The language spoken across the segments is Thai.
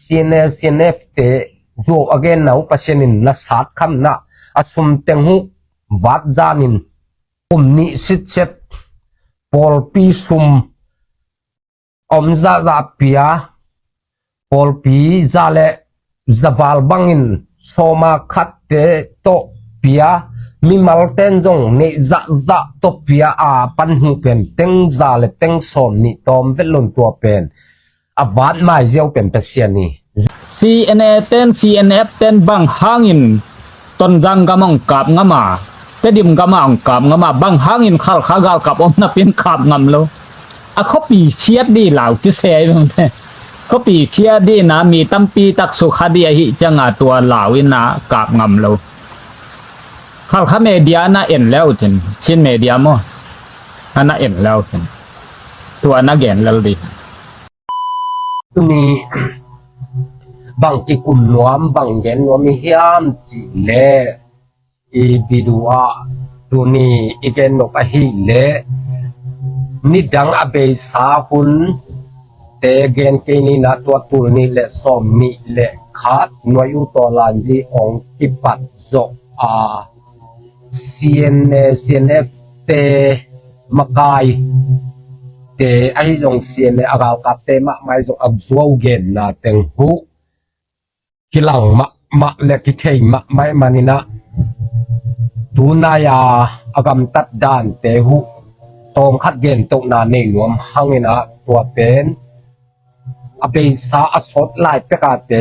CNF เตโจอเกนนาอุปเชนินนัสหัดคำนะอสมเตงหุวัดจานินนิสิตเซตปอลปีซุมซาเปียปอลปีซาเลซาวาลบังินโซมาคัตเตโตเปียมีมาลเตนจงเนจะโตเปียปันหูเป็นเต็งซาเลเต็งสมนิตอมเวลนตัวเป็นวาดไม่เจ้าเป็นเปเซียนีCNA เต้น CNF เต้นบังหางินต้นจังกำมังกับงามาเตดิมกำมังกับงามาบังหางินข้าวข้าวกับอมนับเป็นขับงำโลเขาปีเชียดดีเหล่าจะเสียตรงนี้เขาปีเชียดดีนะมีตั้มปีตักสุขาดีหิจังตัวเหล่าวินะกับงำโลข้าวเมเดียน่าเอ็นแล้วจริงชิ้นเมเดียมั้งน่าเอ็นแล้วจริงตัวน่าเก่งแล้วดีนี่บางที่กุมนวมบางเย็นนวมฮิามจีเล่อีบิดัวตัวนี้อีเกนนกฮิเล่นิดังอเบสาหุนเตเกนเกนีนาตัวตุลนี่เละสอมนี่เละขาดนวยุตอลันจีองกิปัดโซCNF เตมากายเตไอจงเสียนอากาศกับเตมะไม่จงอับสวเกนนาเต็งหูกิลังมะเล็กที่เทมะไม่มานินะตูนายาอากาศตัดดานเตหูตรงขัดเกนตกนาเนงวมหังนะตัวเป็นอเบสาอสดไล่เปกาเต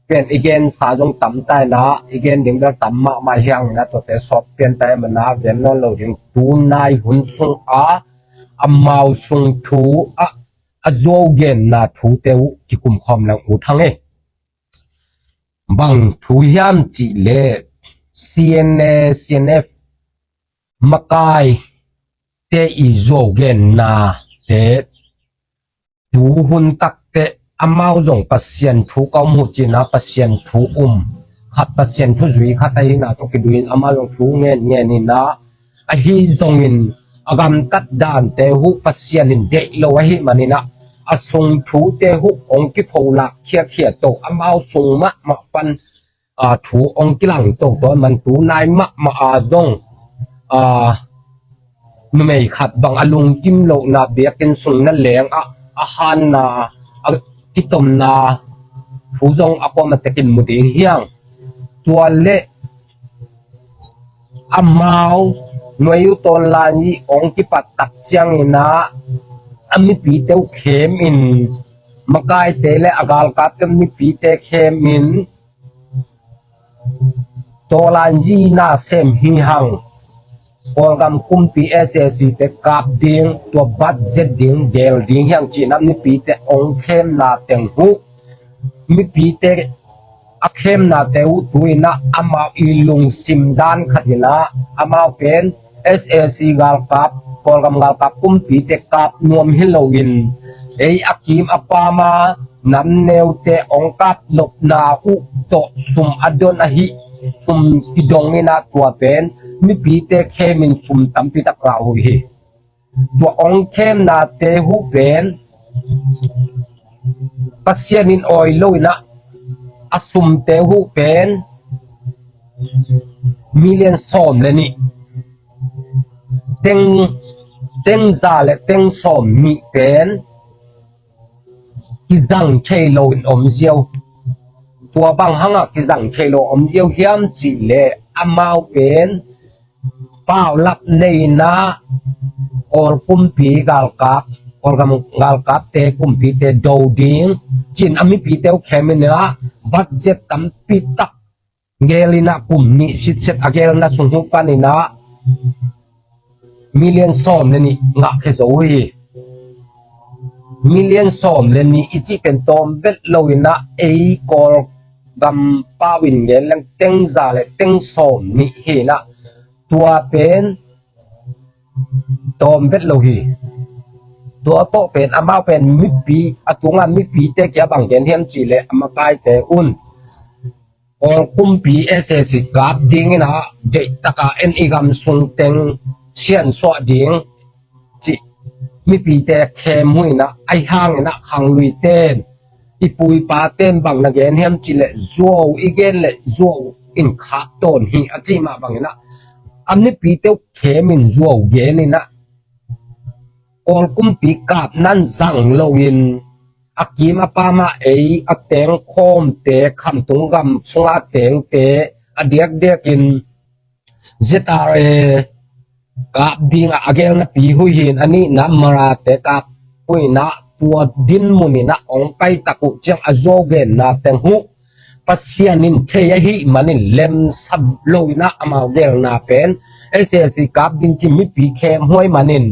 เป็นอีเกนสาจงต่ำใจนะอีเกนดึงได้ต่ำมากมาเฮียงนะตัวเตสอบเปลี่ยนใจมันนะเวียนนอนเราดึงตูนายหุ่นสุงมาสุงทูโจเกนนาทูเตวที่คุมคอมแล้วอุทังบังทูยามจีเล CNF มากายเตอีโจเกนนาเตดูหุ่นตักเตมาจงปัสเซียนทูกอมุจินาปัสเซียนทูขัดปัสเซียนทูจุยขัดไอ้นาตุกิดุยมาจงทูเงี้ยนี่นะฮิจงอินอากาศตัดดานเตหุปัสเซียนินเดโลวะฮิมันนะสงทูเตหุองกิโพลักเขียโตมาสงมาปันทูองกิลังโตตัวมันตูนายมาจงนุ่มไอขัดบางอลุงกิมโลนาเบียกินสงนั่นแหลงอาหารนาทิตมนาผู้จงakoมันตะกินมุดีเฮียงตัวเละมาหน่วยตอนลานีองค์ที่ปัดตักเชียงนะมีปีเตวเขมินมากายเตเลอากาลกัดก็มีปีเตเขมินตัวลานีน่าเซมหิหังพอกำคุมปีSSCเตกับดิ้งตัวบัดเจ็ดดิ้งเดลดิ้งยังจีนับมีปีเตองค์เข้มนาเต็งหูมีปีเตเข้มนาเตวตุยนะมาอีลุงซิมดานขัดนะมาเป็น SSC กาลกับพอกำกาลกับคุมปีเตกับนวมฮิโลวินอากิมปามานำเนวเตองกับลบนาอุโตสุมอดอนหิสุมติดงนะตัวเป็นมีปีเตเคมินสุมตัมปิตะกล่าวเฮตัวองเข้มนาเตหูเป็นปัสเซียนินออยโลยนะสุมเตหูเป็นมิเลียนซอมเลยนี่เต็งซาเลเต็งซอมมีเป็นกิจังเชโลอินอมเจียวตัวบางหังกิจังเชโลอมเจียวเฮียมจีเลมาเป็นเป้าลับเลยนะออลกุมปีกาลกับออลกำกาลกับเตกุมปีเตโดดิ้งจินอามิปีเตวเข้มนะบัดเจ็ดตั้มปีตักเกลินะกุมนิสิตเซตอเกลนะสุนทรปานินะมิเลียนซอมเลยนี่งักเฮโซฮีมิเลียนซอมเลยนี่อิจิเป็นตอมเวทโลวินะกอลกำป้าวินเกลังเต็งซาเลเต็งซอมนี่เฮนะตัวเป็นตอมเวทโลฮีตัวโตเป็นอามาเป็นมิปีตัวงานมิปีเตะบังเกนเฮียมจีเลอามากายเตอุนองคุมปีSSCกับดิ้งนะเด็กตะกาอีกำสุงเต็งเชียนสวดดิ้งจิมีปีเตะเข้มหุยนะไอห่างนะขังลุยเต้น ipui pa ten bang na gen hem chi le zo igen le zo in kha ton hi achi ma bang na amni pi te khe min zo ge ni na ol kum pi kap nan zang lo in akima pa ma ei ateng khom te kham tung gam sunga teng te adiak dek in zetare kap ding agel na pi hui hin ani na mara te kap hui na tua din muni na ong pai taku chiang azogen na teng hu pasianin theya hi manin lem sab loina amau gel na pen SLC kap ding chi mi pi khem hoi manin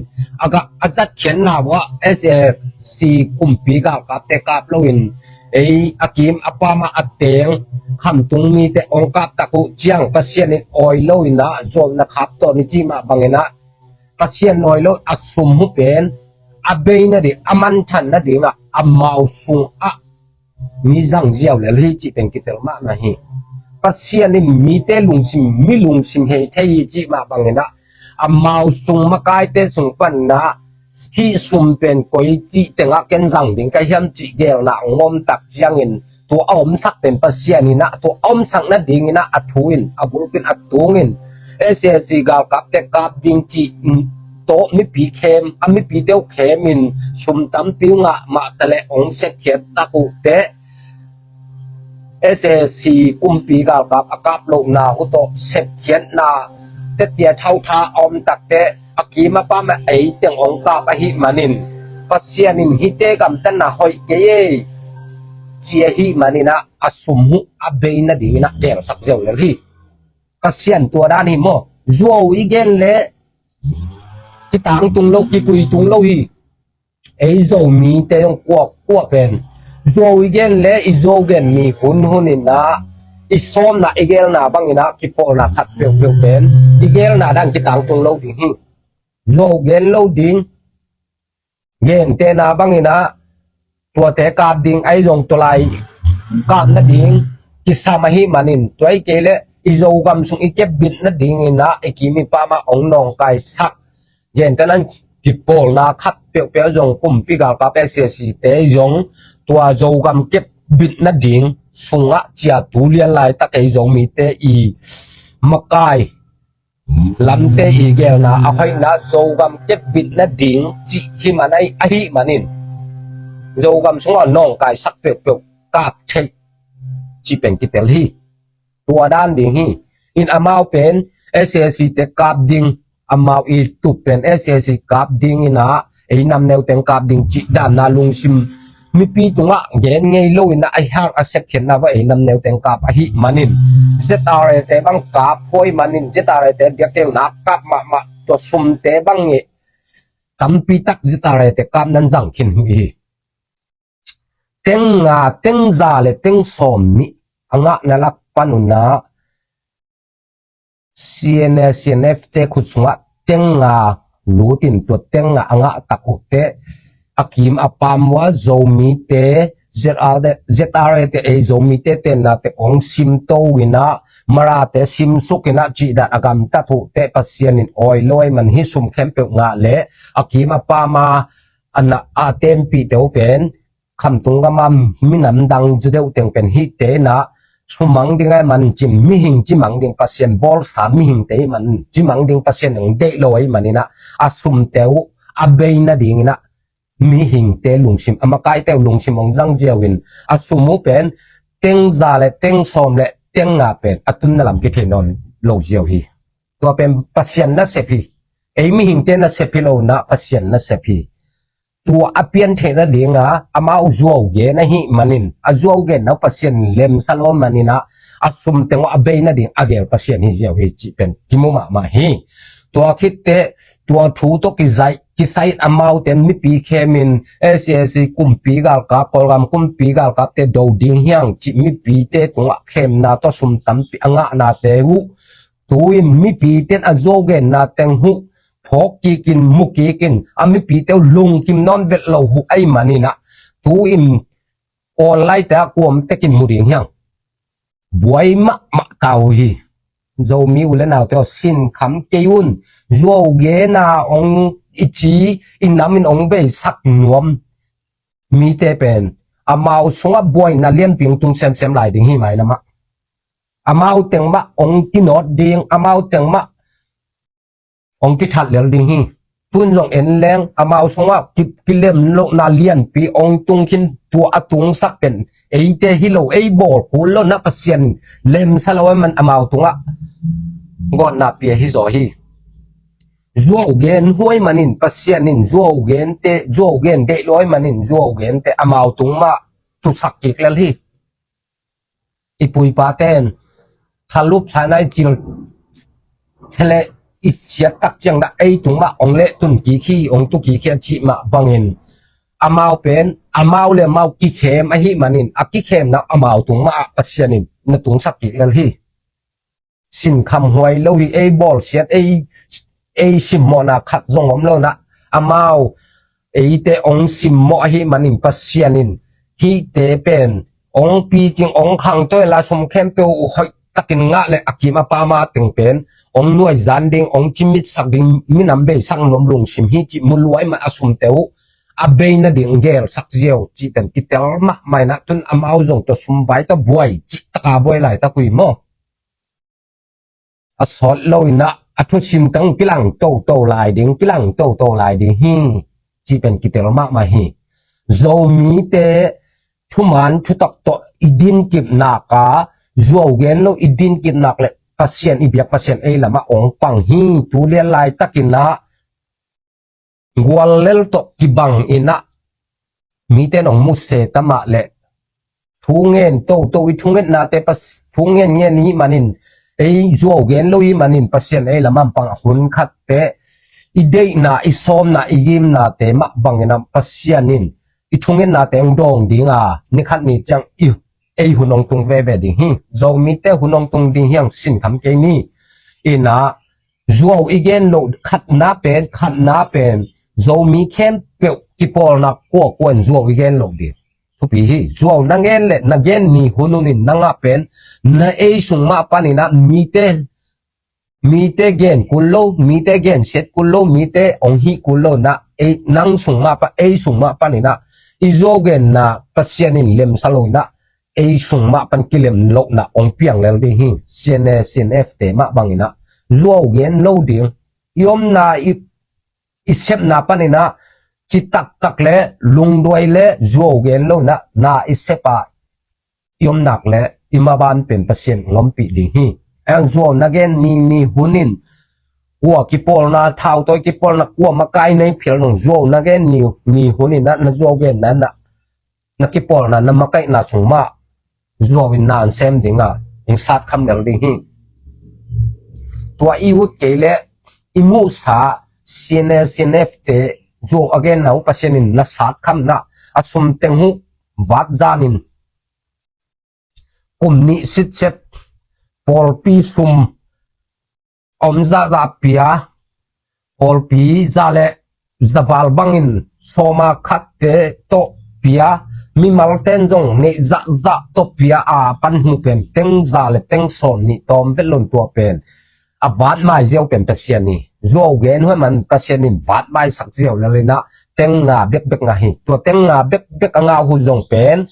aga azat chen na wa SLC kumpi ga kap te kap loin ei akim apama ateng kham tung mi te ong kap taku chiang pasianin oi loina zol na khap to ni chi ma bangena pasian noi lo asum hu pen abe na di aman than na di nga amau sung a mi zang jiao le li chi pen kitel ma na hi pasian ni mi te lung sim he thei chi ma bangena amau sung ma kai te sung pan na hi sum pen koi chi te nga ken zang ding kai hiam chi gel na ngom tak chiang in tu om sak pen pasian ni na tu om sak na ding na athuin abur pin atungin SSC gal kap te kap ding chi to mi pi khem ami pi deu khemin sum tam piu nga ma tale ong se khet taku te SSC kumpi gal kap akap lo na u to set khet na te tia thau tha om tak te akima pa ma ei teng ong ka pa hi manin pasianin hi te gam tan na hoi ke ye chia hi manina asum hu abeina dina tel sak zeu le hi pasian tua dan hi mo zo igen le ki tang tung lo ki kui tung lo hi ei zo mi te yong kwa pen zo igen le i zo gen mi hun na i som na igel na bangina ki po na khat pe pen igel na dan ki tang tung lo ding hi zo gen lo ding gen te na bangina tua te kap ding ai zong tolai kap na ding ki samahi manin toy kele i zo gam sung i kep bit na ding ina ikimi pa ma ong nong kai sak yen tanan ki pol na khat pe zong kum pi ga ka pe se te zong tua zo gam kep bit na ding sunga chia tu lian lai ta kai zong mi te i makai lam te i gel na a phai na zo gam kep bit na ding chi hi manai a hi manin zo gam sunga nong kai sak pe kap thei chi pen ki tel hi tua dan ding hi in amau pen SSC te kap ding amau i tu pen SSC kap ding ina ei nam neu teng kap ding chi dan na lung sim mi pi tunga gen ngei lo ina ai hang a sek khen na wa ei nam neu teng kap a hi manin zetare te bang kap hoi manin zetare te yak tel na kap ma to sum te bang nge kampi tak zetare te kap nan jang khin hi teng za le teng som ni anga na lak panuna CNF te khutsunga tenga lutin to tenga anga takute akim apamwa zomi te ZR te e zomi te na te ong sim to wina mara te sim sukina chi da agam tatu te pasianin oi loi man hi sum kempe nga le akim apama ana atem pi te open kham tunga mam minam dang judeu teng pen hi te na sumang ding ai man chim mi hing chimang ding pasien bol sa mi hing te man chimang ding pasien ng de loi manina asum teu abeina ding na mi hing te lungsim amakai te lungsim ong jang jewin asumu pen teng za le teng som le teng nga pen atun na lam ki thenon lo jew hi to pen pasien na sepi ei mi hing te na sepi lo na pasien na sepi tua apian the na dinga amau zuo ge na hi manin azuo ge na pasien lem salon manina asum teng abeina ding agel pasien hi jew hi chi pen kimuma ma hi tua khit te tua thu to ki sai amau ten mi pi khemin SSC kumpi gal ka program kumpi gal ka te do ding hyang chi mi pi te tunga khem na to sum tam pi anga na te hu tuin mi pi ten azogen na teng hu phok ki kin mu ki kin ami pi te lung kim non vet lo hu ai manina tuin online ta kuom te kin mu ding hyang buai ma tau hi zo mi ule nào to sin kham keun zo ge na ong ichi in namin ong be sak nuam mi te pen amau sunga boy na lian ping tung sem sem lai ding hi mai lama amau teng ma ong ki not ding amau teng ma ong ki that lel ding hi tun long en leng amau sunga ki lem lo na lian pi ong tung kin tua atung sak pen ei te hi lo ei bol ku lo na pasien lem salaw man amau tunga gon na pi hi zo hi zuo gen huai manin pasianin zuo gen de loi manin zuo gen te amau tung ma tu sak ki klel hi ipui pa ten thalup thanai chil thele isiat tak chang da ei tung ma ong le tun ki khi ong tu ki khia chi ma bangin amau pen amau le mau ki khem a hi manin a ki khem na amau tung ma pasianin na tung sak ki klel hi sin kham huai lo hi ei bol siat ei simona khat zong om lo na amau ei te ong simmo hi manin pasianin hi te pen ong pi jing ong khang toy la som khem pe u hoi takin nga le akima pa ma teng pen ong nuai zan ding ong chimit sak ding minam be sang lom lung sim hi chi muluai ma asum teu a be na ding gel sak zeu chi ten kitel ma mai na tun amau zong to sum bai ta buai chi ta buai lai ta kui mo a sot loi na a thu sim tang kilang to lai ding kilang to lai ding hi chi pen kitel ma ma hi zo mi te chuman chutak to idin kip na ka zo gen lo idin kip nak le pasien ibyak pasien ei lama ong pang hi tu le lai takina gwal lel to kibang ina mi te nong mu se tama le thungen to I thungen na te pas thungen nge ni manin ei zo gen lo I manin pasien ei lama pang hun khat te idei na isom na igim na te ma bangena pasianin I thungen na te ong dong dinga ni khat ni chang ei hunong tung ve ding hi zo mi te hunong tung ding hiang sin tham ke ni ina zo igen lo khat na pen zo mi khem pe ki pol na ko kwen zo igen lo di thu pi hi zo na gen mi hununin na nga pen na ei sung ma panina mi te gen kullo mi te gen set kullo mi te ong hi kullo na ei nang sung ma pa ei sung ma panina izo gen na pasianin lem saloina ei sung ma pan kilem lo na ong piang lel di hi CNF te ma bangina zuo gen lo ding yom na I sep na panina chitak le lung doi le zuo gen lo na I sepa yom nak le imaban pen pasien lompi ding hi ang zuo na gen ni hunin wa ki pol na thau toy ki pol na kwa makai nei phil nong zuo na gen ni hunin na zuo gen na ki pol na makai na chungma zuo win nan sem dinga ing sat kham dal ding hi tua I hut ke le imu sa CNF te zuo again na pasienin na sat kham na asum teng hu wat zanin ni sit set pol pi sum om za pia pol pi za le zawal bangin soma khat te to pia mi mal ten jong ne za to pia a pan hu pen teng za le teng son ni tom velon to pen a wat mai zeu pen pasien ni zo gen ho man pasien ni wat mai sak zeu le na teng nga bek nga hi to teng nga bek nga hu jong pen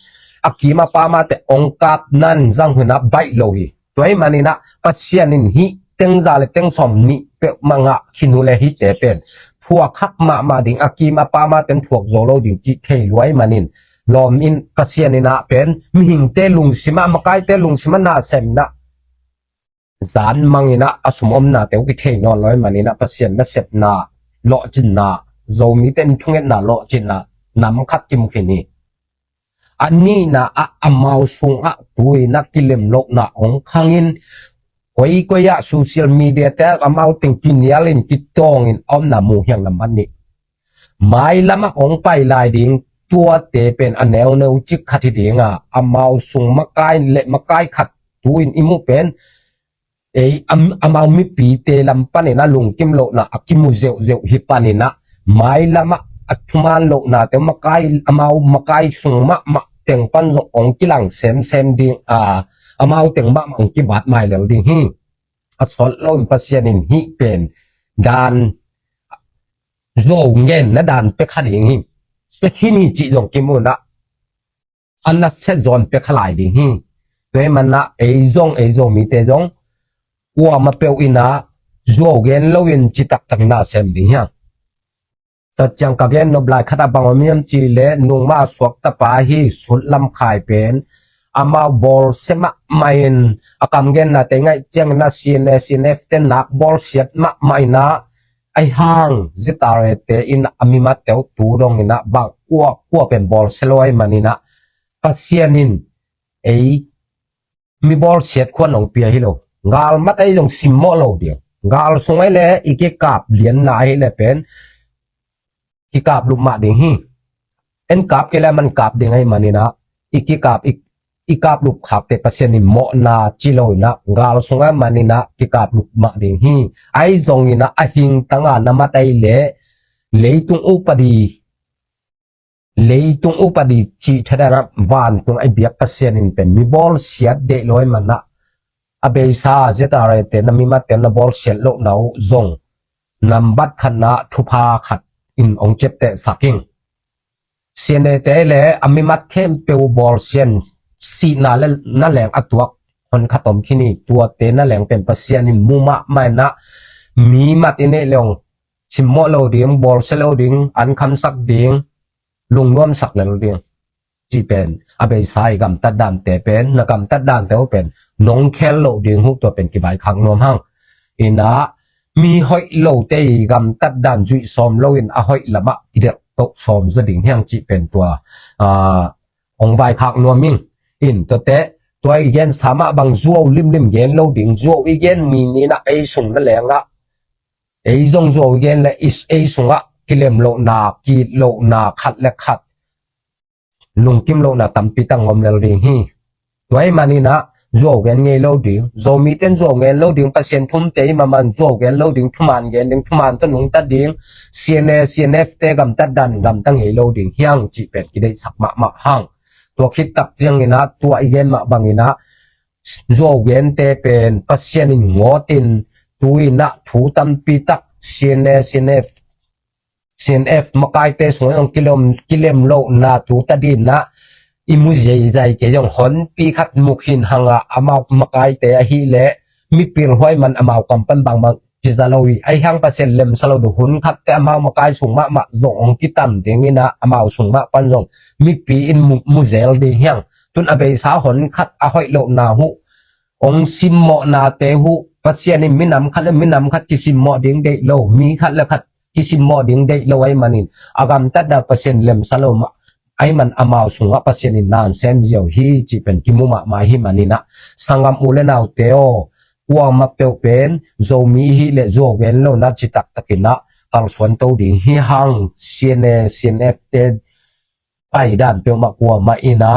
akima pa ma te ong kap nan jang hu na bai lo hi toy manina pasien nin hi teng za le teng som ni pe manga khinu le hi te pen thua khak ma ding akima pa ma ten thuak zo lo ding chi thei luai manin lom in pasien ina pen mi hing te lung sima makai te lung sima na sem na zan mangina asum om na te ki thei non loi manina pasien na sep na lo chin na zo mi ten thunget na lo chin na nam khat kim khini ani na a amau sung a tui na kilem lok na ong khangin koi ya social media te amau ting kinialin kitong in om na mu hyang lam ni mai lama ong pai lai ding tua te pen aneu neu chik khati dinga amau sung makai khat tuin imu pen ei amau mi pi te lam panina lung kim lo na akimu zeu hi panina mai lama athuman lo na te amau makai sung ma teng pan zo ong kilang sem ding amau teng ma ong ki wat mai lo ding hi a sol lo pasienin hi pen dan zo ngen na dan pe khading hi pe khini chi jong ki mu na อันนั้นเซจอนเปขลายดิ่งฮีตัวมันนะไอจงมีเตจงกัวมาเปียวอินะโจเกนโลวินจิตักตักนาเซมดิ่งฮีตัดจังกับเกนนบลายขตาบังมีมจีเลนุงมาสวกตะปาฮีสุดลำขายเป็นอามาบอลเซมาไม่นอากำเกนนะแต่ไงเจียงนะCNFเตนักบอลเสียดมาไม่นะไอห่างจิตาเรเตอินอามิมาเตวตูดงอินะบางกัวเป็นบอลเซลอยมันอินะปัสเซียนินไอมีบอลเสียดควรองเปียฮิโลงาลมัดไอลงซิมโมโลเดียงาลสงไอเล่อีกกาบเหรียญนายเล่เป็นอีกาบลุมาดิ่งฮีเอ็นกาบเกล้มันกาบดิ่งไอมันอินะอีกาบอีกาบลุกขับแต่ปัสเซียนินโมนาจิโลอินะงาลสงไอมันอินะอีกาบลุกมาดิ่งฮีไอซงอินะอหิงตั้งอานามัดไอเล่ตุงอุปดีleitung upadi chi thadara van tung ai biak pasien in pen mi bol siat de loi mana abe sa zetare te na mi ma te na bol siat lo nau zong nambat khana thupa khat in ong chep te saking siene te le ami mat khem pe bol sien si na le na leng atuak hon khatom khini tua te na leng pen pasien in muma mai na mi mat ine leong simmo lo ding bol selo ding an kham sak dingลุงร่วมสักแล้วเรียงจีเป็นอาเบสายกำตัดดามแต่เป็นนักกำตัดดามแต่ว่าเป็นน้องแค่โลเดียงหุกตัวเป็นกี่ใบขังนวมห้างอินะมีหอยโลเตยกำตัดดามจุยซอมโลอินอาหอยละมะเดียกตกซอมจะดิ่งแห่งจีเป็นตัวองใบขังนวมมิ่งอินตัวเตะตัวอีเย็นสามารถบังจัวริมเย็นโลดิ่งจัวอีเย็นมีนี่นะไอส่งนั่นแหละงะไอจงจัวเย็นและไอส่งอะกิเลมโลนากีโลนาขัดและขัดลุงกิมโลนาตัมปิตังอมเลริงฮีไว้มานี่นะโจเกนเงโลดิ่งโจมีเต้นโจเกนโลดิ่งปัสเซนทุ่มเตยมันโจเกนโลดิ่งทุมันเกนดิ่งทุมันต้นหงตัดดิ่งCNF เตกำตัดดันกำตั้งเงโลดิ่งเฮียงจีเป็ดกิได้สักมาห้างตัวคิดตักเจียงนะตัวอีเย็นมาบังนะโจเกนเตเป็นปัสเซนงอตินตุยนะถูตัมปิตักCNF มาไกเตสวยองกิเลมโลนาตูตัดินนะอิมุเจใจเกยองหอนปีขัดมุขินหังอามามาไกเตอฮีเลมีปีรห้อยมันอามากำปั้นบางจิซาโลวีไอหังเปอร์เซ็นต์เลมสโลดูหุนขัดแต่อามาไกสูงมาจงองกิตัมเดียงนะอามาสูงมาปันจงมีปีอินมุเจลดีเฮียงตุนอเบสาหอนขัดอาหอยโลนาหูองซิมโมนาเตหูปัสเซียนิมินำขัดกิซิมโมเดียงเดโลมีขัดและขัดkisim mo ding dei lo ai manin agam tada pasien lem saloma ai man amao sunga pasien in nan sen jeu hi chi pen kimuma ma hi manina sangam ulenau teo wa ma peu pen zo mi hi le zo gen lo na chi tak takina kal suan to ding hi hang CNF te pai dan peu ma kwa ma ina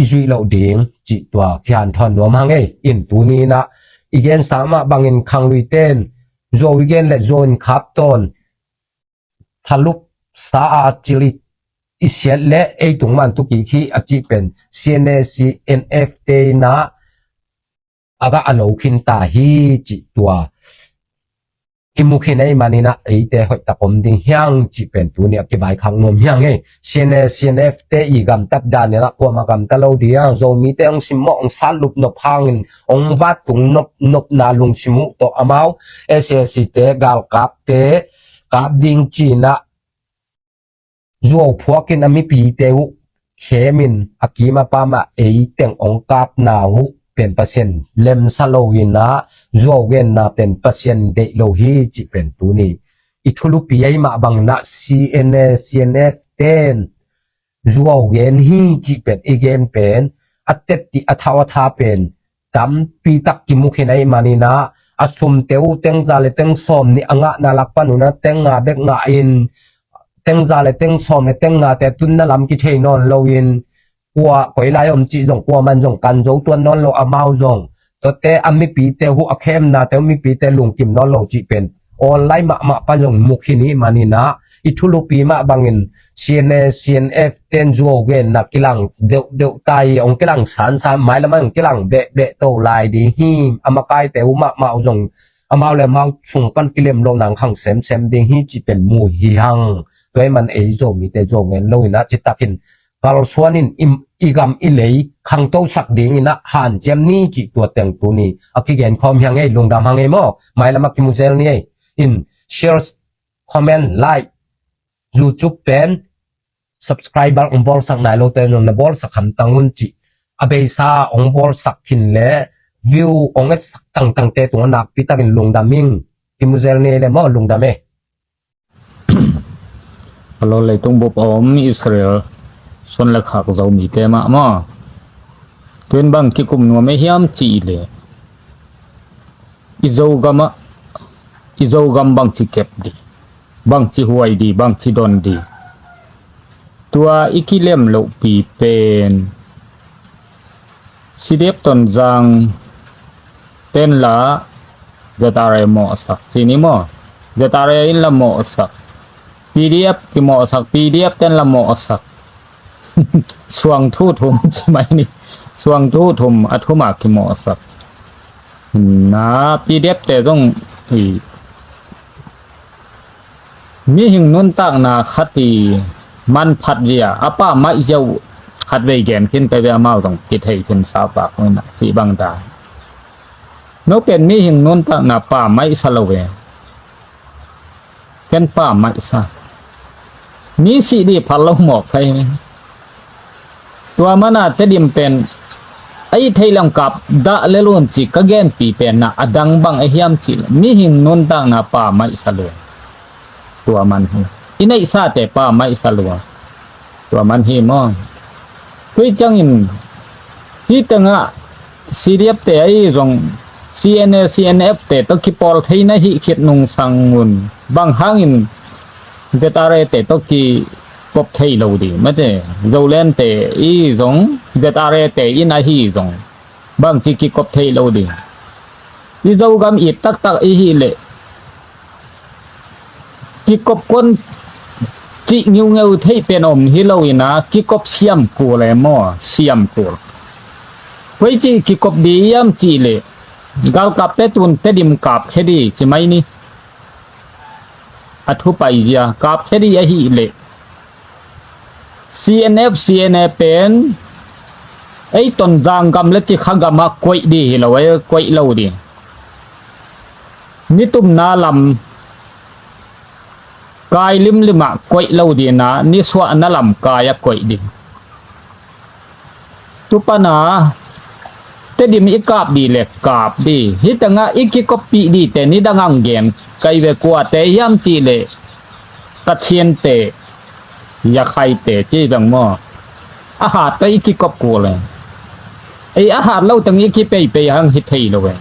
izui lo ding chi twa khian thon nom hang ei in tu ni na igen sama bangin khang lui ten zo igen le zone khap ton thalup sa a chili isial le e tung man tu ki khi achi pen CNF te na aga alo khin ta hi chi tua kimukhin ai manina e te hoi ta kom ding hyang chi pen tu ne ki vai khang nom hyang e CNF te i gam tap dan ne la ko ma gam ta lo dia zo mi te ong sim mo ong san lup no phangin ong wat tung nop na lung simu to amao SSC te gal kap te kap ding chi na zo phuakin ami pi te hu khemin akima pa ma e teng ong kap na huเป็นเปอร์เซ็นต์เลมซาโลวินะโจเวนนะเป็นเปอร์เซ็นต์เดโลฮีจิเป็นตัวนี้อีทุลุปีไอมาบังนะ CNF เต้นโจเวนฮีจิเป็นอีเกนเป็นอัตเตติอัทาวทาเป็นตัมปีตักกิมุขินไอมานีนะอสุมเตวเต็งซาเลเต็งซอมนี่อ่างนาลักปานุนะเต็งงาเบกงาอินเต็งซาเลเต็งซอมเนี่ยเต็งงาแต่ตุนนั่นลำกิเทนอนโลวินกัวก๋วยลายอมจีจงกัวมันจงกันโจตัวนอนโลอามาจงตัวเตอมิปีเตหัวเข้มนาเตอมิปีเตลุงกิมนอนโลจีเป็นออนไลน์มาปันจงมุขินีมานีนะอิทุลุปีมาบังอิน CNF เต้นจัวเวนนักกีฬาเดือดตายองกีฬาสันหมายละมันกีฬาเบะโตลายดีฮีอามาไกเตหัวมาจงอามาเลยมาส่งปันกิเลมโลนังขังเซมดีฮีจีเป็นมูฮีฮังตัวมันเอโจมีเตโจเงินโลนะจิตตากิน กาลส่วนอีกำอีเลยขังโตสักเดียงนะหันเจมนี่จิตัวเต็งตัวนี้อากิเกนคอมยังไงลงดำยังไงมั่วไม่ละมักกิมุเซลนี่in share comment like YouTube pen subscriber ong bol sak nai lo te no na bol sak ham tangun chi abe sa ong bol sak thin le view ong et sak tang te tu nak pitakin lung daming kimuzel ne le mo lung dame lo le tung bop om Israel son la khak zo mi te ma ma tuen bang ki kum no me hiam chi le izo gam bang chi kep di bang chi huai di bang chi don di tua ikilem lo pi pen sidep ton jang ten la zatare mo sak sini mo zatare in la mo sak pdf ki mo sak pdf ten la mo sak suang thu thum chi mai ni suang thu thum athuma ki mo sak na pdf te dong mi hing nun tak na khatiมันผัดเรียอาป้าไม่เจ้าขัดเวแกนขึ้นไปเวเมาต้องกิดให้ขึ้นสาวปากคนน่ะสีบางตานกเป็นมีหิงนนตะนาป้าไม่สลเวเป็นป้าไม่ซะมีสีดีพัดลงหมอกใครตัวมันน่ะจะดิมเป็นไอ้ไทยลังกับดะเลลุนจิกะแกนปีเป็นน่ะอดังบังไอ้เฮียมจิมีหิงนนตะนาป้าไม่สลเวตัวมันอินไอซาแต่ป้าไม่สลัวตัวมันหิมองคุยจังอินที่ตั้งอ่ะซีเรียบแต่ไอ้รง CNF แต่ต้องคิดปอลไทยนะฮิคิดนุงสังมุนบางห้างอินเจตอะไรแต่ต้องคิดกบไทยเราดีไม่ใช่เราเล่นแต่อีรงเจตอะไรแต่อินไอฮิรงบางจิกิกบไทยเราดีที่เรากำอิดตักอีฮิเล่กิกบคนจิงิวเงาไทยเป็นอมฮิโลวินะกิกบเสียมกูเลยมั่วเสียมกูไว้จีกิกบดียามจีเลยกาลกับเตตุนเตดิมกับแค่ดีใช่ไหมนี่อัทุไปเดียกับแค่ดีฮิเลย CNF เป็นไอ้ต้นจางกำเล็กที่ข้างกำมากวยดีเราไว้กวยเราดีนี่ตุ่มนาลำกายลิมะกวยเล่าดีนะนิสวะนลำกายกวยดีตุปนาเตดิมอีกาบดีเล็กกาบดีฮิตังะอีกิกปีดีแต่นี่ดังเกมไกเวกัวแต่ยามจีเลกะเชียนเตยาไข่เตจีบังมออาหารแต่อีกิกกูเลยไออาหารเล่าตังอีกิไปหังฮิตไทยเลย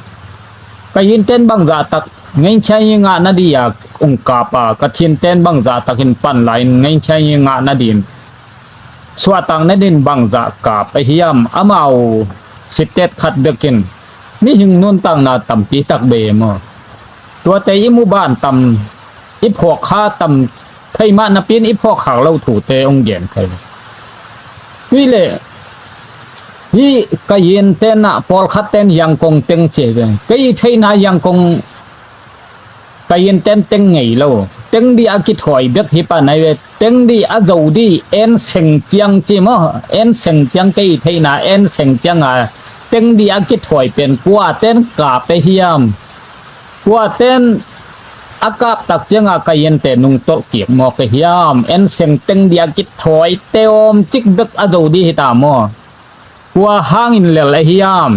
กยินเต้นบังกาตักไงใช่ยังงานนาดีอยากองค์กาปากระเชียนเต้นบังจาตะกินปั่นไหลไงใช่ยังงานนาดินสวตังนาดินบังจากาไปเฮียมอามาสิเต็ดขัดเดกินนี่หิงนุ่นตังนาตำปีตักเบมตัวเตยมุบ้านตำอิพวกข้าตำไทยมานาปีนอิพวกขาวเราถูเตองเย็นใครวิเล่นี่กยินเต้นน่ะพอลคัดเต้นยังคงเต็งเจกันกยินไทยนายังคงกยินเต้นเต็งไงเราเต็งดีอากิถอยเด็กที่ป่านไหนเวเต็งดีอาจูดีเอ็นเซงเจียงจีมเอ็นเซงเจียงกยินไทยนาเอ็นเซงเจียงเต็งดีอากิถอยเป็นกัวเต้นกาไปเฮียมกัวเต้นอากาศตักเจียงกยินเต้นนุงโตเกียบมอกเฮียมเอ็นเซงเต็งดีอากิถอยเตอมจิกเด็กอาจูดีที่ตามว่าห้างอินเลลเฮียม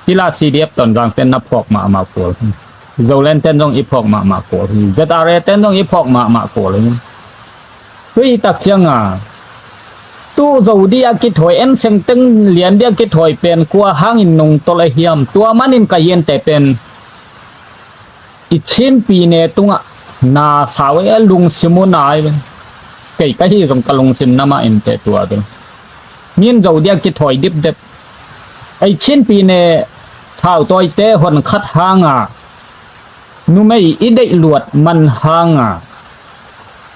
ที่ลาซีเดียบตอนรังเต้นนับพอกมาโกลโจเลนเต้นต้องอีพอกมาโกลเจตาเรเต้นต้องอีพอกมาโกลเฮ้ยตักเชียงตู้โจดีอากิถอยเอ็นเซงเต็งเหรียญเดียกิถอยเป็นกัวห้างอินนงตเลเฮียมตัวมันอินกะเย็นแต่เป็นอีชินปีเนตุงนาสาวลุงซิมุนายไก่ก็ที่ตรงกะลุงซิมนามาอินแต่ตัวเดียวมีนเราเดียกิถอยดิบไอชิ้นปีเนเท่าตัวเตะหนคัดหางนุ่มไม่อีได้หลวดมันหาง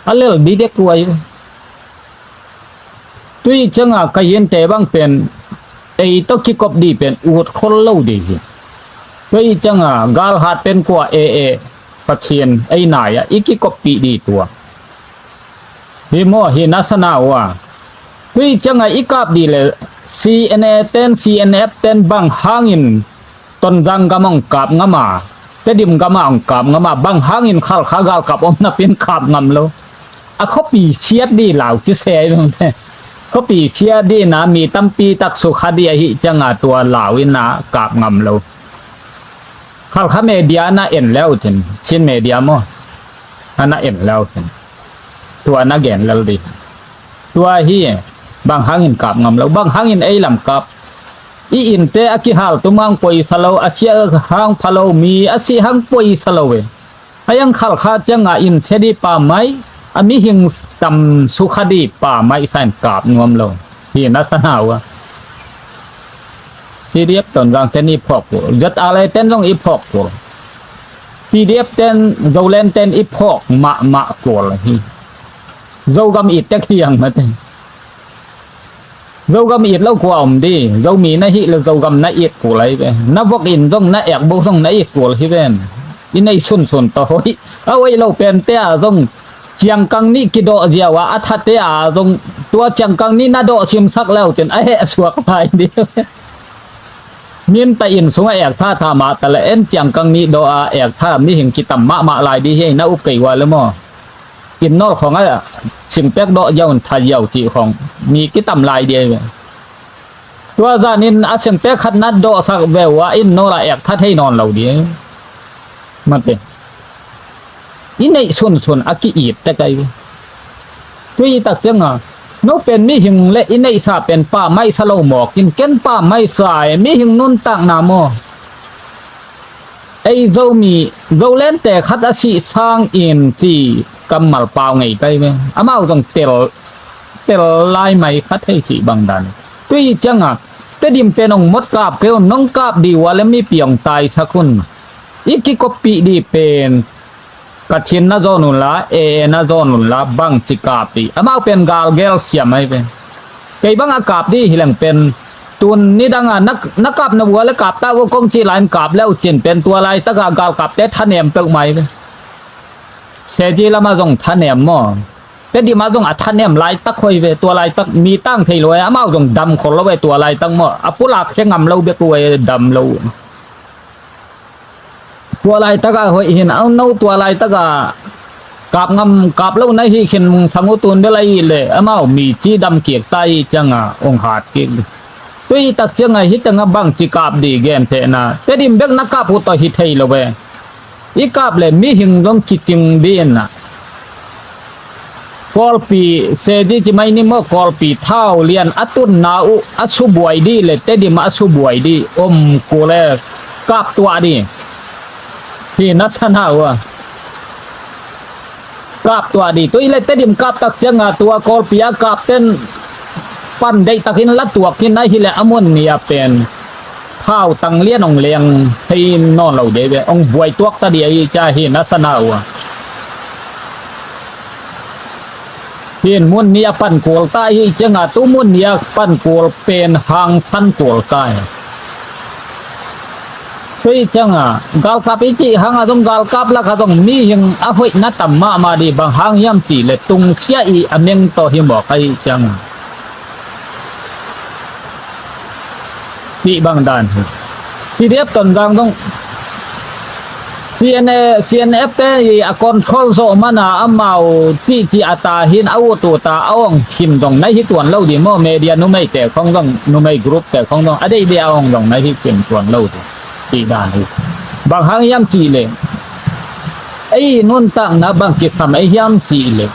อะไรดีเด็กไว้ตุยจังก็เห็นแต่บางเป็นไอตัวคิดกบดีเป็นอวดคนเล่าดีตุยจังกาลหัดเป็นกว่าเอปัจเจียนไอไหนอีกิกบปีดีตัวเ hi mo hi nasana wa tui changa ikap di le CNA 10 CNF 10 bang hangin ton jang gamong kap ngama tedim gamang kap ngama bang hangin khal khagal kap om na pin kap ngam lo a khopi chiat di law chi se long the khopi chia di na mi tampi tak su khadi hi changa tua lawin na kap ngam lo khal kha media na en leo chin media mo ana en leo tua na gen lal di tua hi bang hangin kap ngam lo bang hangin ei lam kap i in te aki hal tumang poi salo asia hang phalo mi asi hang poi salo we ayang khal kha changa in chedi pa mai ami hing tam sukhadi pa mai san kap nuam lo hi nasana wa CDF ton rang ten i phok ko jat ale ten rong i phok ko PDF ten zolen ten i phok ma ko la hi zogam it tek hiang ma ten dâu gam ít lâu của ông đi dâu mì na hị là dâu gam na ít của lấy về na vóc in dong na yak bông dong na ít của lấy về in này xuân to hoi ơi lâu pen te dong chiang căng ni kí độ gì à at te dong tua chiang căng ni na độ sim sắc lâu chân ai suak phải đi miền tây in xuống yak tha tha màแต่ละเอ็น chiang căng ni độ yak tha mi hình kí tầm mạ lại đi hay na up cây quaเลยmòอินนอลของอ่ะสิมเป็กดอกยาวทายาวจีของมีกิตำลายเดียวตัวจานินอาสิมเป็กขัดนัดดอกสักเววว่าอินนอลแอกทัดให้นอนเราเดียวมันเป็นอินในส่วนอากิอีดแต่ไกลตัวอีตักจังอ่ะนกเป็นมีหิงและอินในสาเป็นป่าไม้สโลหมอกกินเก้นป่าไม้สายมีหิงนุ่นตักนาโมไอโซมีโซเล่นแต่คัดอาชีสร้างอินจีกำมัลเปล่าไงไปไหมอามาต้องเตลลายไม่คัดให้ที่บางดันตัวอีจังอ่ะแต่ดิมเป็นองมดกาบเกลน้องกาบดีว่าแล้วมีเปียงตายสักคนอีกกี่กปีดีเป็นกระชินนาโจนุนละนาโจนุนละบังจิกาปีอามาเป็นกาลเกลเสียไม่เป็นไก่บังอากาศดีหิลังเป็นตุนนี่ดังอ่ะนักกาบนวัวและกาบตาว่ากงจีหลายกาบแล้วจินเป็นตัวลายตะกากาบกาบแต่ท่านเนียมเปิกไม่เป็นเสจีละมาจงท่านเนียมมั่วแต่ดีมาจงอัท่านเนียมลายตะคอยเวตัวลายตะมีตั้งไทยรวยอามาจงดำคนละเวตัวลายตั้งมั่วอปุลักเชงงำเราเบียตัวดำเราตัวลายตะกาหอยเห็นเอาเน่าตัวลายตะกากาบงำกาบเราในที่เข็นสังอุตุนเดลัยเลยอามามีจีดำเกียกไตจังอ่ะองหาดเกียกตัวอีตักจังไงฮิตงบังจิกาบดีเกนเทนะแต่ดิมเบกนักกาบพุตหิไทยละเวอีกาบเลยมีหิงจงคิดจริงดีนะกอลปีเสดีจิไม่นิมกอลปีเท่าเลียนอัตุนนาอุอัสุบวยดีเลยแต่ดิมาอัสุบวยดีกูเลยกาบตัวดีที่นัสนาวะกาบตัวดีตัวอีเลยแต่ดิมกาบตักจังตัวกอลปีกาบเต้นปั้นได้ตักหินละตัวกินได้ฮิเลอมุนเนี่ยเป็นข้าวตังเลี้ยนองเลียงให้นอนเราเดี๋ยวองบวยตัวตาเดียจะเห็นนัสนาวะเห็นมุนเนี่ยปั้นโกลใต้จังตัวมุนเนี่ยปั้นโกลเป็นหางสั้นโกลใต้ช่วยจังกาลกับอีจีหางต้องกาลกับละก็ต้องมีอย่างอภัยนัตตมาดีบางหางย่ำจีเลยตุงเสียอีอเมงต่อหิมบอกให้จังที่บางด้านที่เรียบต้นกลางต้อง CNF แต่อากรคอลโซมานาอามาที่อาตาหินเอาตัวตาเอาหิมตรงในที่ตัวเราดีมั่วเมเดียนุ่มไม่แต่ของต้องนุ่มไม่กรุ๊ปแต่ของต้องอะไรเดียวตรงในที่เป็นตัวเราที่ด้านบางครั้งย่ำจีเลยไอ้นุ่นตั้งนะบางกิสามไอ้ย่ำจีเลย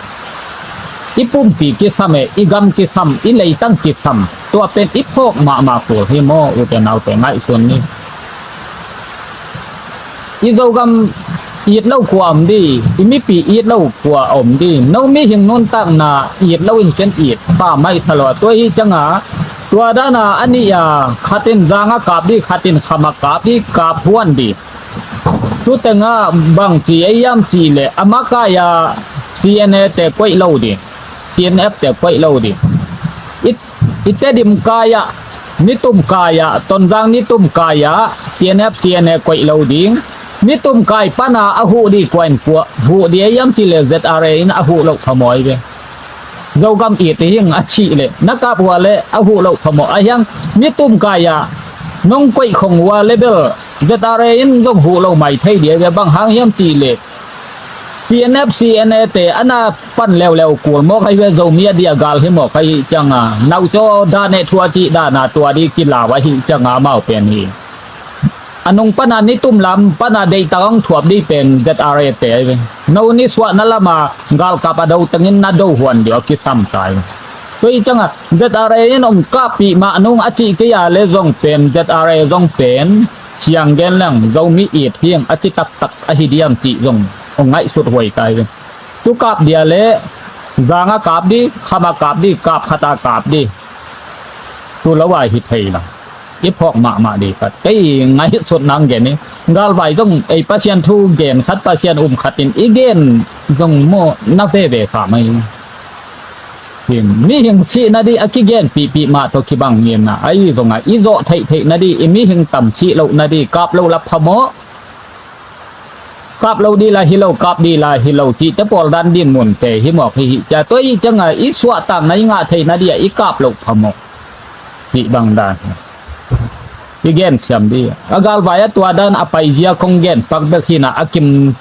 อีปุ่มปีกิสามอีกำกิสามอีเลยตั้งกิสามตัวเป็นอีพกมาตัวที่มั่วอุตนาแต่ไม่ส่วนนี้อีโจกำอีดเล่าความดีอีมีปีอีดเล่าขวอมดีน้องมีหิงนุ่นตั้งนาอีดเล่าอินเกนอีดป้าไม่สลอดตัวอีจังหาตัวด้านาอันนี้ขัดินรางกาบดีขัดินขมากาบดีกาบพวนดีทุแต่งาบางจีไอยามจีเลยอามากายา CNA แต่ก้อยเล่าดี CNF แต่ก้อยเล่าดีอิเตดิมกายะนิตุมกายะตนรางนิตุมกายะ CNF CNA ก้อยเล่าดีนิตุมกายปนาอหูดีกวนกัวหูดียามจีเลZRA อินอหูลกขโมยไป dâu gam ít thì hieng achi le nakap wale ahu lo thomo ayang mitum kaya nong koi khong wa level zetare in dong hu lo mai thei dia bang hang hiam ti le CNF CNA te ana pan lew lew kul mo kai we zo mia dia gal hi mo kai changa nau cho da ne thua chi da na tua di kila wa hi changa mau pen hi anong pana ni tum lam pana dei tang thuap di pen ZRA te no ni swa na lama gal ka pa do tangin na do huan dio ki sam tai toi changa ZRA in ong ka pi ma nong achi ke ya le zong pen ZRA zong pen chiang gen lang zo mi it hiang achi tak tak a hi diam ti zong ong ngai sut hoi tai tu kap dia le zanga kap di khama kap di kap khata kap di tu lawai hi thei la i phok ma di pat kai ngai sut nang gen ni gal vai dong ei pasien thu gen khat pasien khatin igen dong mo na ve ve sa mai hin mi hing si na di akigen pi ma to ki bang yen na ai zonga i zo thei na di i mi hing tam si lo na di kap lo lap phamo kap lo di la hi lo kap di la hi lo chi te pol dan din mun te hi mo hi cha toi changa i swa tam na nga thei na di i kap lo phamo si bang dan igen siam di agal vaya tua dan apai jia kongen pak bekhina akim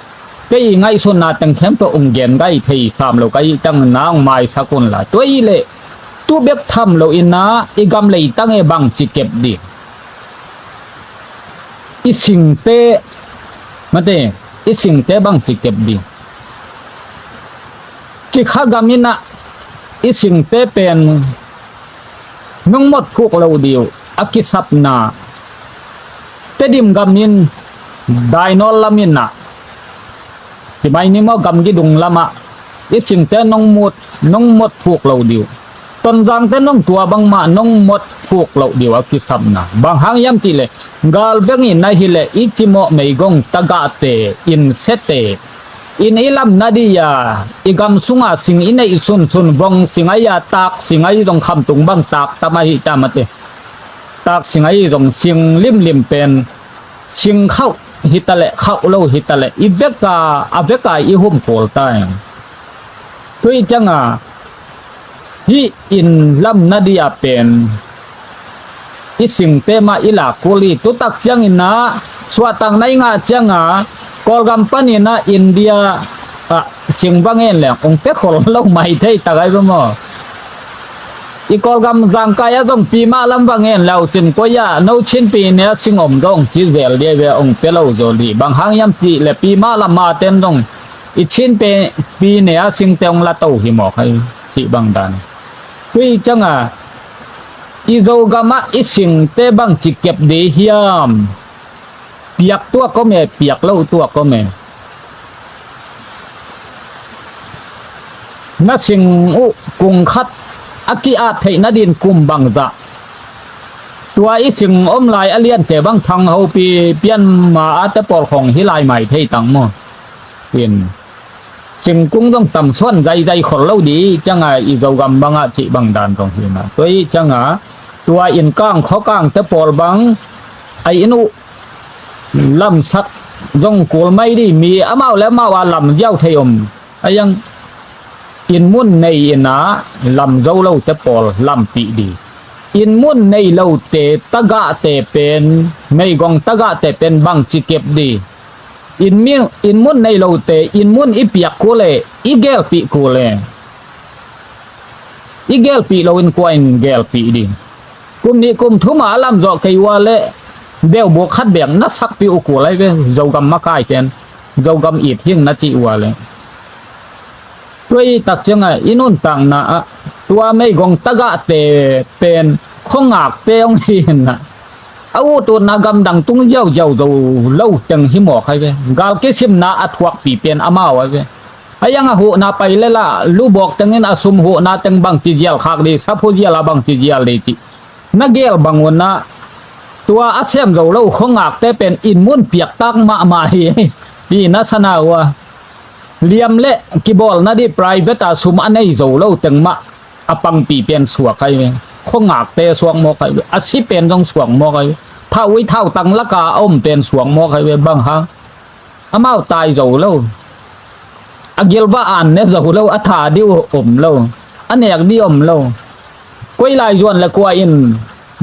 kai ngai sun na tang khem to gen gai thei sam lo kai chang nang mai sakun la toi le tu bek tham lo ina igam lei tang e bang chi kep di i sing te mate i sing te bang chi kep di chi kha gamina i sing te pen nong mot phuk lo diu akisap na tedim gamin dainol lamin na ti mai ni mo gam gi dung lama ising te nong mot phuk lo diu ton jang te nong tua bang ma nong mot phuk lo diu akisap na bang hang yam ti le gal bengi na hi le ichimo meigong taga te in sete in ilam nadia igam sunga sing inai sun bong singaya tak singai dong kham tung bang tak tamahi chamate tak singai dong sing lim pen sing khau hitale khau lo hitale ibeka aveka i hum kol tai tui changa hi in lam nadia pen ising tema ila kuli tu tak chang ina swatang nai nga changa kolgam panina India sing bangen le ong pe khol lo mai thei tagai mo i kolgam jang kaya dong pi ma lam bangen lau chin ko ya no chin pi ne singom dong chi vel de ve ong pe lo zo li bang hang yam pi le pi ma lam ma ten dong i chin pe pi ne a sing teng la to hi mo khai chi bang dan tui changa i zo gama i sing te bang chi kep de hiam piak tua có mẹ piak lâu tua có mẹ nó sinh cùng khát aki at thấy nó điên cùng bằng dạ tua ý sinh ôm lại alien kẻ băng thằng hậu pi pian mà at por hồng hi lại mày thấy tăng mò tiền sinh cũng trong tầm xuân dây khổ lâu đi chẳng ai ý dầu gầm băng chị bằng đàn trong hiền à tôi chẳng à tua in cang khó cang te por băng ai inu lâm sắc dòng của mây đi mi amao lẽ mau làm giao thầy ai yang in mun này in á làm dâu lâu te pol làm tị đi in mun này lâu te taga te pen mây gong taga te pen bang chi kep đi in mun này lâu te in mun ipiak ko le igel pi lâu in coin gel pi đi kum ni kum thuma làm dọ cây wa le đeo buộc khát bẻng nó sắc piu của lấy về dầu gầm mắc ai chen dầu gầm ít hiên nó chịu vào lên tôi tắc chăng à inun tang na tua mấy gong taga te pen không ngạc te ông hiền na áo tu na gầm đằng tung dầu dầu lâu chừng hi mỏ khai về gal cái sim na athuak pi pen amao về ayang hu na pai le la lu bok tengin asum hu na teng bang chi gial khak di sapu gial la bang chi gial di chi na gel bangun na tua asem zo lo khong ngak te pen in mun piak tak ma hi di na sana wa liam le ki bol na di private asum anei zo lo teng ma apang pi pen suak kai khong ngak te suang mo kai asi pen dong suang mo kai thau thau tang la ka om pen suang mo kai bang ha amao tai zo lo agil ba an ne zo lo atha diu om lo อันเอกดิอมโลกวยลายยวนและกว่าอิน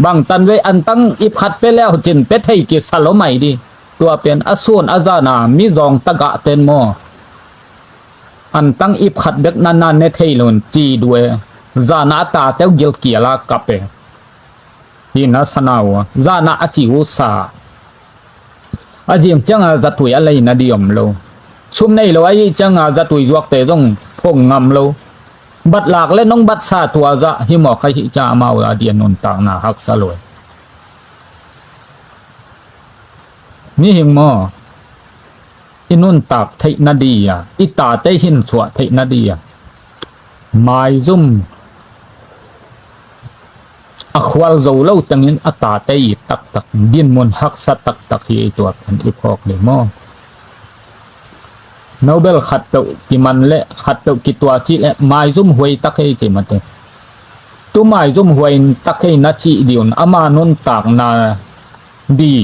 บางตันเวอันตั้งอิบขัดไปแล้วจินเป็ดให้กิสโลใหม่ดีตัวเป็นอสูรอาจานามีจองตะกะเต็นโมอันตั้งอิบขัดเด็กนานๆเนเทลนจีด้วยจานาตาเต้าเกลเกียลากะเปที่นัสนาวจานาอจิอุสาอาจิงจังอาจะตุยอะไรนาดิอมโลชุมในโลไอจังอาจะตุยยวกเตต้องพงงำโลบัดหลากและน้องบัดซาตัวจะหิมอใครจะมาอาเดียนนต่างนาฮักสลวยนี่หิงมออินุนตักเทนาดียอิตาเตหินสวะเทนาดียไม้ซุ่มอควาลโซเล่าตังอินอัตาเตยตักตักดินมนฮักสัตตักตักที่ตัวพันอีพอกเลยมอโนเบลขัดเตากิมันเละขัดเตากิตัวที่เละไม้ซุ่มหวยตักให้เจมันเตตัวไม้ซุ่มหวยตักให้นาชีเดียนอามานุนตากนาดี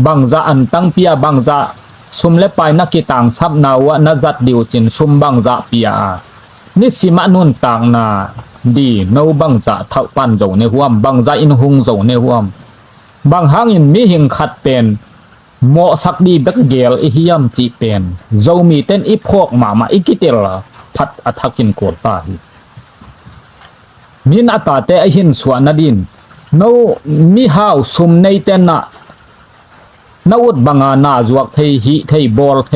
บางจะอันตั้งเปียบางจะซุมเล็บไปนักกีต่างซับนาวะนัจัดเดียวจินซุมบางจะเปียนี่สิมานุนต่างนาดีโนบางจะเท่าปันโจในหัวบางจะอินหุงโจในหัวบางหางอินมีหิงขัดเป็นโมสักดีเบกเกลอิฮิยมจีเป็นโจมีเต้นอิพอกมาอิกิเตลพัดอัฐกินโกดตาฮิมินอัตาเตอหินสวนดินโนมีหาวซุมในเต้นนะนาอุดบังอานาจวกเทหิเทบอลเท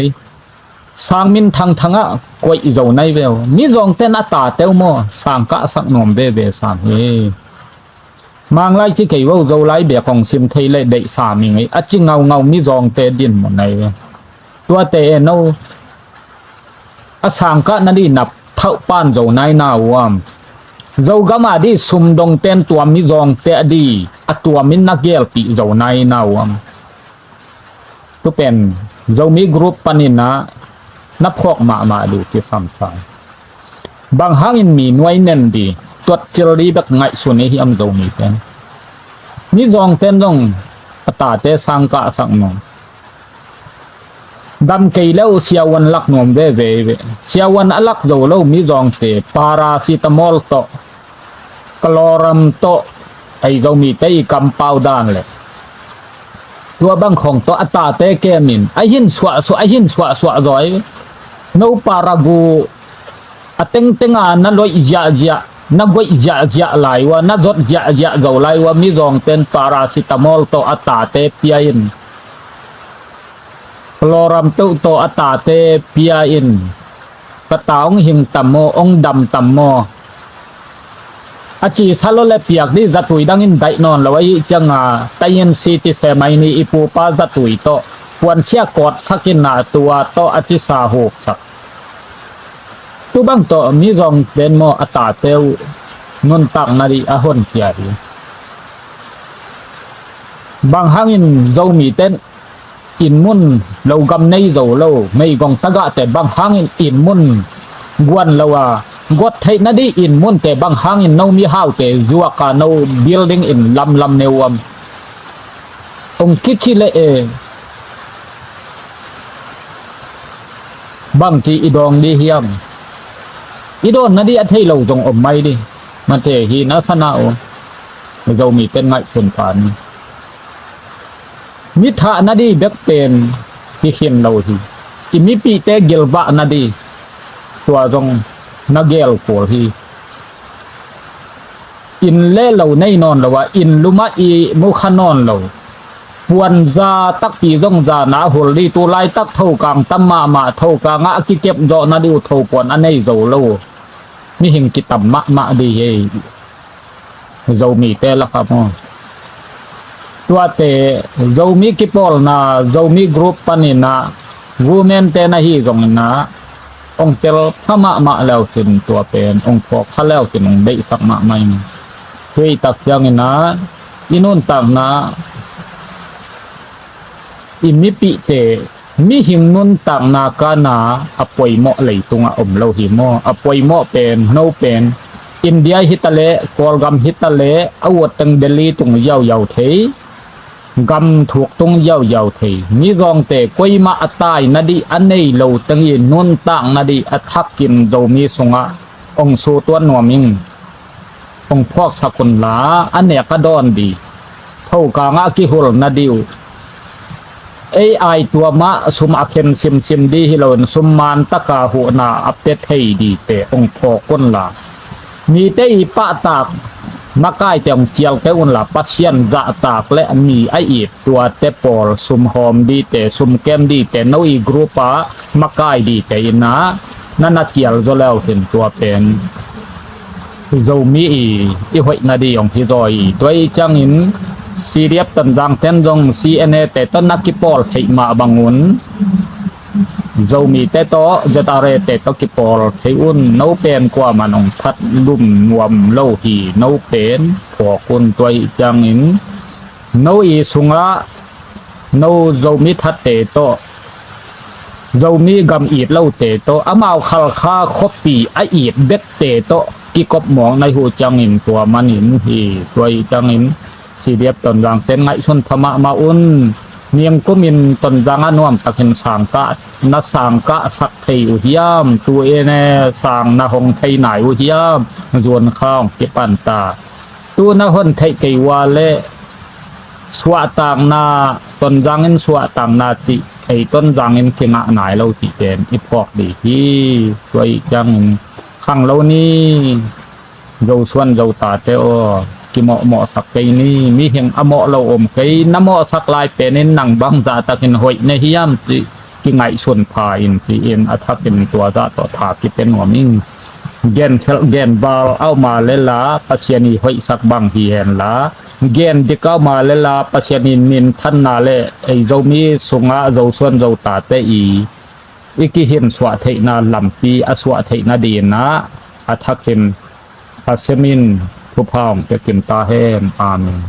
สางมินทางกวยโจในเวลมีจงเต้นอัตาเตวโมสางกะสักนมเบเบสามเฮมังไลจิเกยวโจไลเบียของซิมเทเลเดสามิงไอจิเงามีจงเตดินหมดในตัวเตโนอสางกะนันดีนับเท่าปานโจในนาวมโจกามาดีซุมดงเต้นตัวมีจงเตดีอตัวมินนักเกลปีโจในนาวมทุกเป็นเรามีกรุ๊ปปันินะนับพวกมาดูที่ซ้ำซ้ำบางห้างอินมีหน่วยเน้นดีตัวเจริญแบบไงส่วนนี้ที่อันเรามีเป็นมีจองเต้นจงตาเตสังกะสังนมดำเกลียวเสียวันลักนมเว่เสียวันอลักโจเรามีจองเตปาราซิตามอลโตกลอรัมโตไอเรามีเตกำเปาดานเลยตัวบางของตัวอัตาเตเกมินไอหินสวะไอหินสวะร้อยนูปารากูอเต็งนั่นลอยยะนักวิยะไหลว่านักจดยะเกาไหลว่ามีรองเป็นปาราซิตามอลตัวอัตาเตเปียอินโลรัมตุตัวอัตาเตเปียอินกระตาองหิมตัมโมองดำตัมโมอาชีสาโลเลเปียกนี่จัตุยดังอินไดนอนแล้วไอ้จังอาไตยินซีติเสมัยนี้อิปูปาจัตุยโตวันเชียกอดสักินนาตัวโตอาชิสาหกสักตัวบางโตมีรองเป็นโมอัตาเตวนุนตักนาดีอาหอนเกียรีบางหางอินเจ้ามีเต้นอินมุนเรากำในเจ้าเราไม่กองตะกะแต่บางหางอินมุนกวนเราว่ากดไทยนาดีอินมุนแต่บางหางอินโนมีฮาวแต่จัวกาโนบิลดิ้งอินลำเนวมองคิดเลบางทีอีดองดีเฮียมอีโดนนาดีอันให้เราจงอมไม่ดิมันเทหีนัสนาโอเรามีเป็นไงส่วนผ่านมิถานาดีเบกเป็นที่เขียนเราทีอิมิปีเตเกลวะนาดีตัวจงนักเกลโกที่อินเล่เราในนอนเราว่าอินลุมาอีมุขนอนเราปวนจาตักปีจงจาหนาหุลีตัวไล่ตักเท่ากางตัมมาเท่ากางอากิเก็บดอนาดูเท่าปวนอันนี้เราเรามีหิงกิตมะดีเฮเรามีแต่ละครับตัวเตเรามีกิปอลนะเรามีกรุ๊ปปันินะวูแมนเตนะฮีตรงนะองเตลพมาแล้วสินตัวเป็นองพอกเขาแล้วสินได้สักไม่ช่วยตักยังนะอินุนตักนะอิมิปิเตมีหิมนุนตักนากานาอปวยเหมาะเลยตรงอมเราหิมอปวยเหมาะเป็นโนเป็นอินเดียฮิตาเลกอลกัมฮิตาเลอวดตังเดลีตรงยาวเทกำถูกตรงยาวเทมีรองแต่กวยมาอัตายนาดีอันนี้เราตังยินนุนตักนาดีอัทักกินโดมีสงะ องสูตัวหนวมิงองพอกสกุลลาอันเนกดอนดีเท่ากางอากิฮุลนาดิวAI ตัวมะสุมอาเคนซิมดีฮิโลนสุมมันตะกาหูนาอัปเดตให้ดีแต่องพอคนละมีแต่อีปะตากมาใกล้แต่องเจียวแค่อุนละปัสเซียนจะตากและมีไออีตัวเตปอลสุมหอมดีแต่สุมแกมดีแต่น้อยกรุ๊ปะมาใกล้ดีแต่อินะนั่นน่ะเจียวจะแล้วเห็นตัวเป็นเรามีอีหอยนาดีองที่รอยตัวจังอินซีเรียบตันดังเทนจง CNA แต่ต้นนักกิปอลให้มาบังอุนเรามีแต่โตจะตาเรแต่ตกิปอลให้อุนน้าเป็นกว่ามันองทัดลุ่มนวมเล่าหีน้าเป็นพอคนตัวจังอินน้าอีสุงละน้าเรามีทัดแต่โตเรามีกำอีดเล่าเตโตอามาขัลคาคบปีไออีดเบ็ดเตโตกีกบหมองในหูจังอินตัวมันอินฮีตัวจังอินสีเดียบตนรังเต็นไงชนธรรมะมาอุนเนียงกุมินตนรังอนวมตะเข็นสางกะนัสางกะสักไทอุทยามตัวเอเนสางนาหงไทยไหนอุทยามจวนข้าวเก็บปันตาตัวนาหงไทยไกวาเลสวะต่างนาตนรังอินสวะต่างนาจิไอ้ต้นรังอินเขงะไหนเราติเต็นอีพอกดีที่ตัวจังขังเรานี่เราส่วนเราตาเตอกิเหมาะสักไกนี่มีเห็นอเหมาะเราอมไกน้ำเหมาะสักลายเป็นหนังบางจาตะกินหอยในหิยามสิกิไงส่วนพาอินสิเอ็นอัฐเป็นตัวจาต่อถากิเป็นหัวมิงเกนเทลเกนบาลเอามาเลลาปัสยานีหอยสักบางที่เห็นละเกนดิกเอามาเลลาปัสยานีมินทันนาเลไอเรามีสุงะเราส่วนเราตาเตอีกิเห็นสวะเทนาลำปีอสวะเทนาดีนะอัฐเป็นปัสมินผู้พองจะกินตาแห้งอาเมน